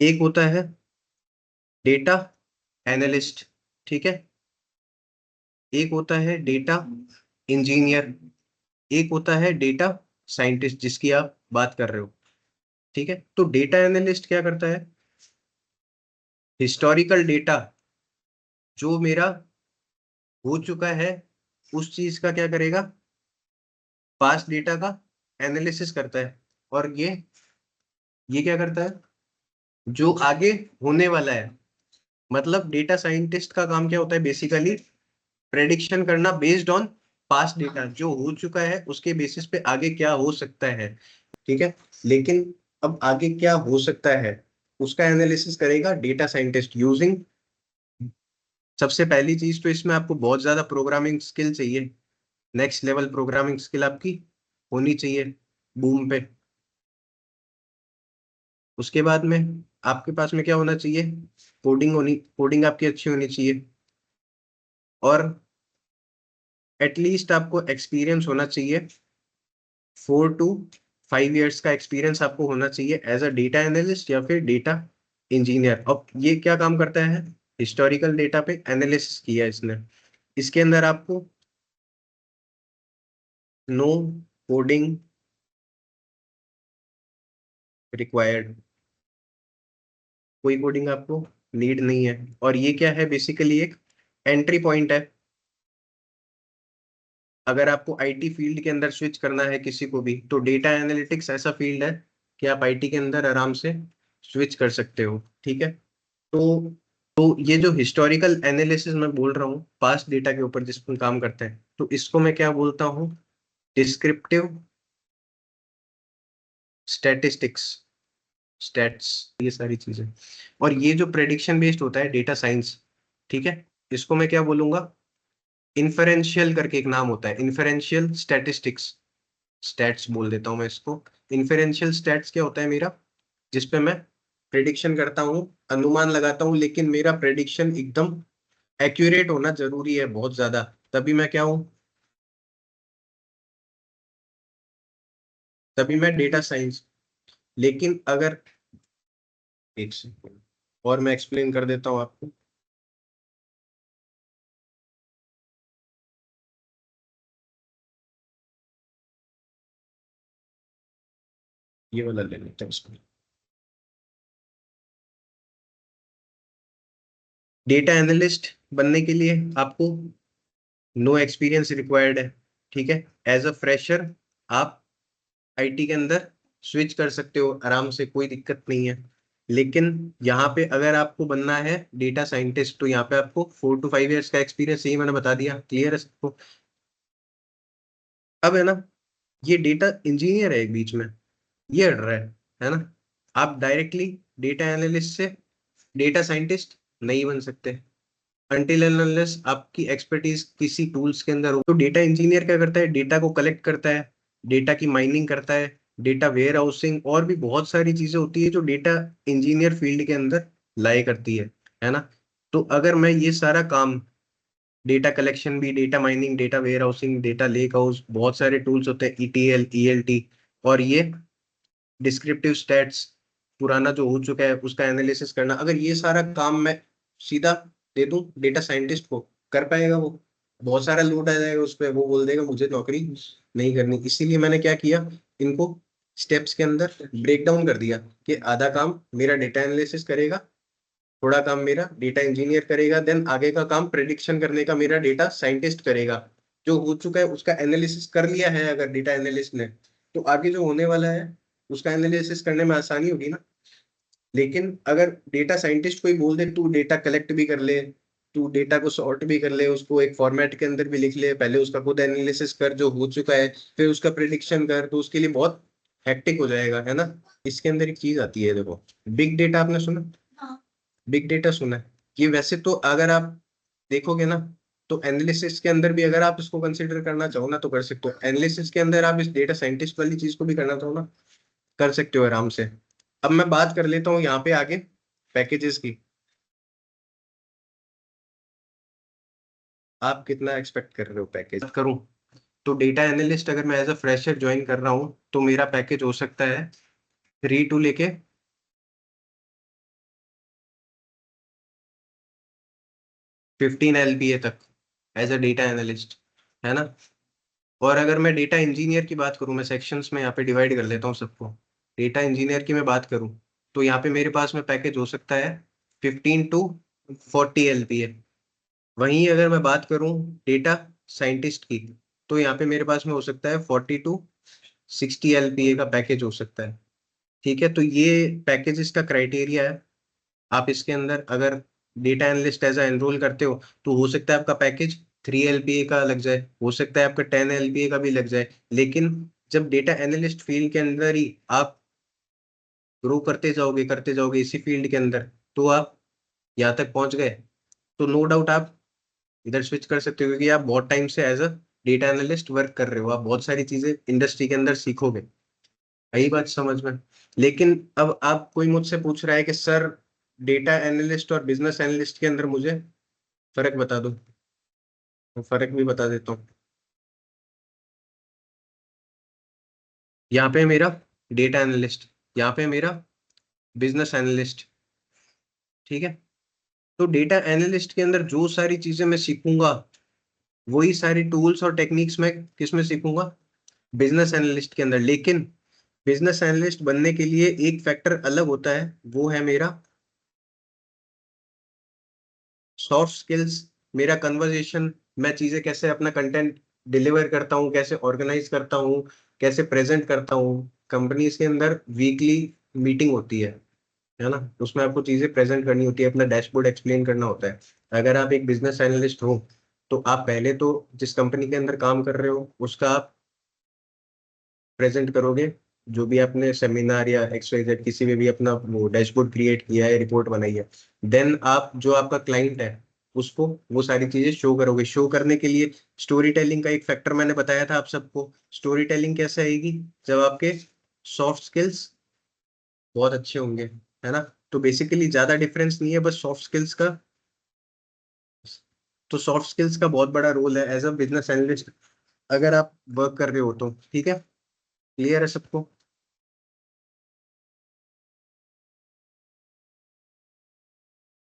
एक होता है डेटा एनालिस्ट, ठीक है, एक होता है डेटा इंजीनियर, एक होता है डेटा साइंटिस्ट जिसकी आप बात कर रहे हो, ठीक है। तो डेटा एनालिस्ट क्या करता है, हिस्टोरिकल डेटा जो मेरा हो चुका है उस चीज का क्या करेगा, पास्ट डेटा का एनालिसिस करता है। और ये क्या करता है, जो आगे होने वाला है, मतलब डेटा साइंटिस्ट का काम क्या होता है बेसिकली, प्रेडिक्शन करना बेस्ड ऑन पास्ट डेटा जो हो चुका है उसके बेसिस पे आगे क्या हो सकता है, ठीक है। लेकिन अब आगे क्या हो सकता है उसका एनालिसिस करेगा डेटा साइंटिस्ट यूजिंग, सबसे पहली चीज तो इसमें आपको बहुत ज्यादा प्रोग्रामिंग स्किल चाहिए, नेक्स्ट लेवल प्रोग्रामिंग स्किल आपकी होनी चाहिए बूम पे। उसके बाद में आपके पास में क्या होना चाहिए, कोडिंग आपकी अच्छी होनी चाहिए, और एटलीस्ट आपको एक्सपीरियंस होना चाहिए, 4 to 5 years का एक्सपीरियंस आपको होना चाहिए एज अ डेटा एनालिस्ट या फिर डेटा इंजीनियर। अब ये क्या काम करता है, हिस्टोरिकल डेटा पे एनालिसिस किया इसने, इसके अंदर आपको नो कोडिंग रिक्वायर्ड, कोई कोडिंग आपको नीड नहीं है। और ये क्या है, बेसिकली एक एंट्री पॉइंट है। अगर आपको आईटी फील्ड के अंदर स्विच करना है किसी को भी, तो डेटा एनालिटिक्स ऐसा फील्ड है कि आप आईटी के अंदर आराम से स्विच कर सकते हो, ठीक है। तो ये जो हिस्टोरिकल एनालिसिस मैं बोल रहा हूँ पास्ट डेटा के ऊपर जिस पर काम करते हैं, तो इसको मैं क्या बोलता हूँ, डिस्क्रिप्टिव स्टैटिस्टिक्स, स्टैट्स, ये सारी चीजें। और ये जो प्रेडिक्शन बेस्ड होता है डेटा साइंस, ठीक है, इसको मैं क्या बोलूंगा, इन्फेरेंशियल करके एक नाम होता है, इन्फेरेंशियल स्टैटिस्टिक्स, स्टैट्स बोल देता हूँ मैं इसको। इन्फेरेंशियल स्टैट्स क्या होता है मेरा, जिसपे मैं प्रेडिक्शन करता हूँ, अनुमान लगाता हूँ, लेकिन मेरा प्रेडिक्शन एकदम एक्यूरेट होना जरूरी है बहुत ज्यादा, तभी मैं क्या हूँ, तभी मैं डेटा साइंस। लेकिन अगर, एक सेकंड और मैं एक्सप्लेन कर देता हूँ आपको। ये वाला ले लेते हैं उसको। डेटा एनालिस्ट बनने के लिए आपको नो एक्सपीरियंस रिक्वायर्ड है, ठीक है। एज अ फ्रेशर आप आईटी के अंदर स्विच कर सकते हो आराम से, कोई दिक्कत नहीं है। लेकिन यहाँ पे अगर आपको बनना है डेटा साइंटिस्ट, तो यहाँ पे आपको 4 to 5 years का एक्सपीरियंस, यही मैंने बता दिया, क्लियर है सबको। अब है ना, ये डेटा इंजीनियर है एक बीच में, ये हट रहा है ना। आप डायरेक्टली डेटा एनालिस्ट से डेटा साइंटिस्ट नहीं बन सकते अनटिल एंड अनलेस आपकी एक्सपर्टीज किसी टूल्स के अंदर हो। तो डेटा इंजीनियर क्या करता है, डेटा को कलेक्ट करता है, डेटा की माइनिंग करता है, डेटा वेयर हाउसिंग, और भी बहुत सारी चीजें होती है जो डेटा इंजीनियर फील्ड के अंदर लाई करती है ना। तो अगर मैं ये सारा काम, डेटा कलेक्शन भी, data mining, data warehousing, data lakehouse, बहुत सारे टूल्स होते हैं, ईटीएल, ईएलटी, और ये डिस्क्रिप्टिव स्टैट्स, पुराना जो हो चुका है उसका एनालिसिस करना, अगर ये सारा काम मैं सीधा दे दूं डेटा साइंटिस्ट को, कर पाएगा वो? बहुत सारा लोड आ जाएगा उस पर, वो बोल देगा मुझे नौकरी नहीं करनी। इसीलिए मैंने क्या किया, इनको स्टेप्स के अंदर ब्रेक डाउन कर दिया कि आधा काम मेरा डेटा एनालिसिस करेगा, थोड़ा काम मेरा डेटा इंजीनियर करेगा, देन आगे का काम प्रेडिक्शन करने का मेरा डेटा साइंटिस्ट करेगा। जो हो चुका है उसका एनालिसिस कर लिया है अगर डेटा एनालिस्ट ने, तो आगे जो होने वाला है उसका एनालिसिस करने में आसानी होगी ना। लेकिन अगर डेटा साइंटिस्ट कोई बोल दे तू डेटा कलेक्ट भी कर ले, तू डेटा को सॉर्ट भी कर ले, उसको एक फॉर्मेट के अंदर भी लिख ले, पहले उसका खुद एनालिसिस कर जो हो चुका है, फिर उसका प्रिडिक्शन कर, तो उसके लिए बहुत हेक्टिक हो जाएगा, है ना। इसके अंदर एक चीज आती है, देखो, बिग डेटा, आपने सुना, बिग डेटा सुना है? ये वैसे तो अगर आप देखोगे ना, तो एनालिसिस के अंदर भी अगर आप इसको कंसिडर करना चाहो ना तो कर सकते हो, एनालिसिस के अंदर आप इस डेटा साइंटिस्ट वाली चीज को भी करना चाहो ना कर सकते हो आराम से। अब मैं बात कर लेता हूँ यहाँ पे आगे पैकेजेस की, आप कितना एक्सपेक्ट कर रहे हो पैकेज करूँ। तो डेटा एनालिस्ट अगर मैं एज अ फ्रेशर ज्वाइन कर रहा हूँ तो मेरा पैकेज हो सकता है 3 to लेके 15 LPA तक एज अ डेटा एनालिस्ट, है ना। और अगर मैं डेटा इंजीनियर की बात करूं, मैं सेक्शंस में यहाँ पे डिवाइड कर लेता हूँ सबको। डेटा इंजीनियर की मैं बात करूं तो यहाँ पे मेरे पास में पैकेज हो सकता है 15 to 40 LPA। वहीं अगर मैं बात करूं डेटा साइंटिस्ट की, तो यहाँ पे मेरे पास में हो सकता है 40 to 60 LPA का पैकेज हो सकता है। ठीक है, तो ये पैकेजेस का क्राइटेरिया है। आप इसके अंदर अगर डेटा एनालिस्ट एज एनरोल करते हो तो हो सकता है आपका पैकेज 3 LPA का लग जाए, हो सकता है आपका 10 LPA का भी लग जाए। लेकिन जब डेटा एनालिस्ट फील्ड के अंदर ही आप ग्रो करते जाओगे इसी फील्ड के अंदर, तो आप यहाँ तक पहुंच गए, तो नो डाउट आप इधर स्विच कर सकते हो, क्योंकि आप बहुत टाइम से as a data analyst work कर रहे हो, आप बहुत सारी चीजें इंडस्ट्री के अंदर सीखोगे। यही बात समझ में। लेकिन अब आप कोई मुझसे पूछ रहा है कि सर डेटा एनालिस्ट और बिजनेस एनालिस्ट के अंदर मुझे फर्क बता दो, तो फर्क भी बता देता हूँ। यहाँ पे मेरा डेटा एनालिस्ट, यहाँ पे मेरा बिजनेस एनालिस्ट। ठीक है, तो डेटा एनालिस्ट के अंदर जो सारी चीजें मैं सीखूंगा, वही सारी टूल्स और टेक्निक्स मैं किस में सीखूंगा, बिजनेस एनालिस्ट के अंदर। लेकिन बिजनेस एनालिस्ट बनने के लिए एक फैक्टर अलग होता है, वो है मेरा सॉफ्ट स्किल्स, मेरा कन्वर्जेशन, मैं चीजें कैसे अपना कंटेंट डिलीवर करता हूँ, कैसे ऑर्गेनाइज करता हूँ, कैसे प्रेजेंट करता हूँ। कंपनीज के अंदर वीकली मीटिंग होती है ना, उसमें आपको चीजें प्रेजेंट करनी होती है, अपना डैशबोर्ड एक्सप्लेन करना होता है। अगर आप एक बिजनेस एनालिस्ट हो, तो आप पहले तो जिस कंपनी के अंदर काम कर रहे हो उसका आप प्रेजेंट करोगे, जो भी आपने सेमिनार या XYZ किसी में भी अपना वो डैशबोर्ड क्रिएट किया है, रिपोर्ट बनाई है। देन आप जो आपका क्लाइंट है उसको वो सारी चीजें शो करोगे। शो करने के लिए स्टोरी टेलिंग का एक फैक्टर मैंने बताया था आप सबको। स्टोरी टेलिंग कैसे आएगी, जब आपके सॉफ्ट स्किल्स बहुत अच्छे होंगे, है ना। तो बेसिकली ज्यादा डिफरेंस नहीं है, बस सॉफ्ट स्किल्स का। तो सॉफ्ट स्किल्स का बहुत बड़ा रोल है एज अ बिजनेस एनालिस्ट, अगर आप वर्क कर रहे हो तो। ठीक है, क्लियर है सबको।